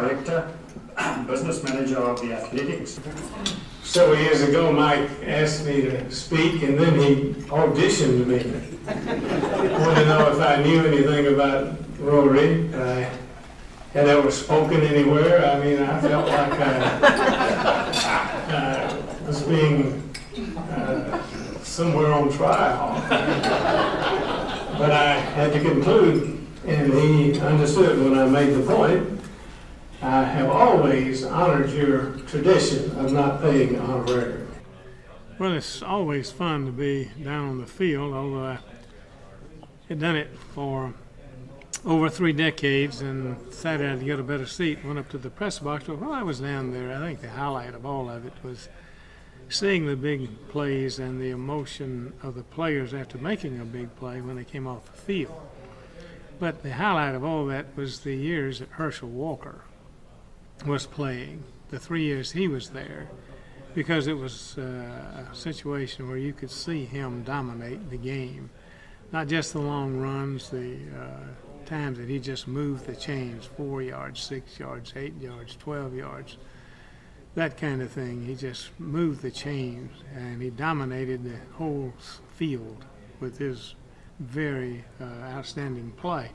Director, Business Manager of the Athletics. Several years ago, Mike asked me to speak, and then he auditioned me. Wanted to know if I knew anything about Rotary. Had ever spoken anywhere. I mean, I felt like I was being somewhere on trial. But I had to conclude, and he understood when I made the point. I have always honored your tradition of not paying honorarium. Well, it's always fun to be down on the field, although I had done it for over 3 decades and decided I'd get a better seat, went up to the press box. But while I was down there, I think the highlight of all of it was seeing the big plays and the emotion of the players after making a big play when they came off the field. But the highlight of all that was the years that Herschel Walker was playing, the 3 years he was there, because it was a situation where you could see him dominate the game. Not just the long runs, the times that he just moved the chains, 4 yards, 6 yards, 8 yards, 12 yards, that kind of thing. He just moved the chains, and he dominated the whole field with his very outstanding play.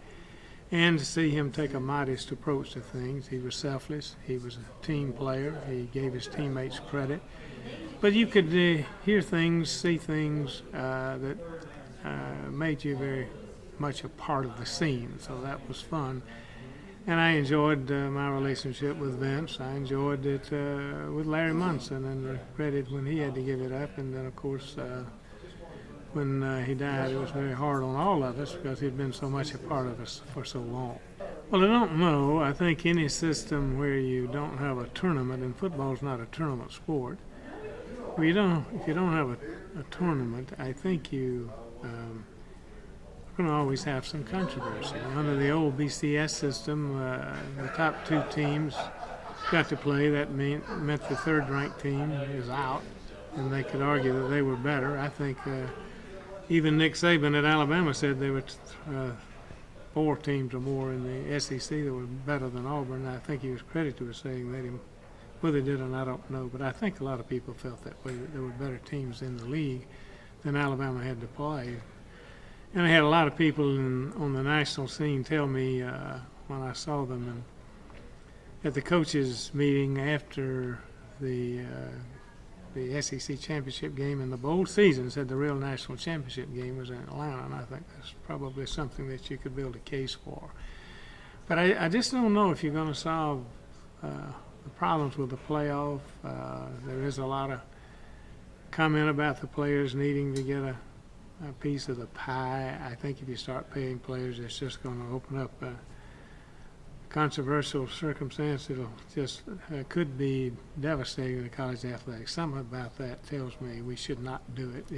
And to see him take a modest approach to things, he was selfless, he was a team player, he gave his teammates credit. But you could hear things, see things that made you very much a part of the scene, so that was fun. And I enjoyed my relationship with Vince. I enjoyed it with Larry Munson, and regretted when he had to give it up. And then, of course, when he died, it was very hard on all of us because he'd been so much a part of us for so long. Well, I don't know. I think any system where you don't have a tournament, and football's not a tournament sport, if you don't have a tournament, I think you going to always have some controversy. Under the old BCS system, the top 2 teams got to play. That meant the third-ranked team is out, and they could argue that they were better. I think even Nick Saban at Alabama said there were 4 teams or more in the SEC that were better than Auburn. I think he was credited with saying that. Whether he did or not, I don't know. But I think a lot of people felt that way, that there were better teams in the league than Alabama had to play. And I had a lot of people on the national scene tell me when I saw them at the coaches' meeting after the SEC championship game in the bowl season, said the real national championship game was in Atlanta, and I think that's probably something that you could build a case for. But I just don't know if you're going to solve the problems with the playoff. There is a lot of comment about the players needing to get a piece of the pie. I think if you start paying players, it's just going to open up a controversial circumstance. It'll just could be devastating to college athletics. Something about that tells me we should not do it.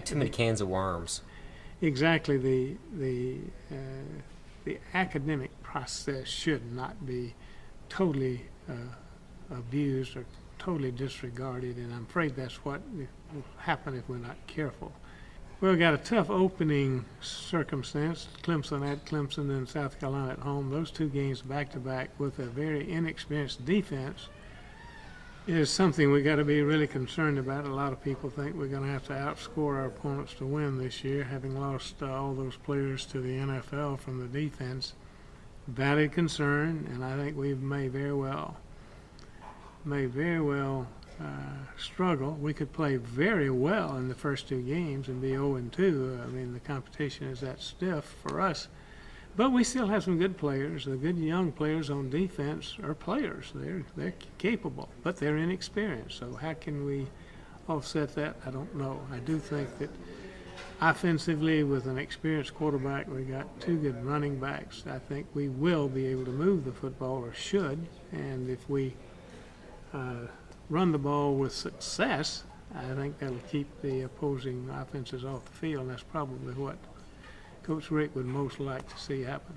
Too many cans of worms. Exactly. The academic process should not be totally abused or totally disregarded, and I'm afraid that's what will happen if we're not careful. Well, we got a tough opening circumstance. Clemson at Clemson and South Carolina at home. Those 2 games back-to-back with a very inexperienced defense is something we got to be really concerned about. A lot of people think we're going to have to outscore our opponents to win this year, having lost all those players to the NFL from the defense. Valid concern, and I think we may very well struggle. We could play very well in the first 2 games and be 0-2. I mean, the competition is that stiff for us. But we still have some good players. The good young players on defense are players. They're capable, but they're inexperienced. So how can we offset that? I don't know. I do think that offensively, with an experienced quarterback, we got 2 good running backs. I think we will be able to move the football, or should. And if we run the ball with success, I think that'll keep the opposing offenses off the field, and that's probably what Coach Rick would most like to see happen.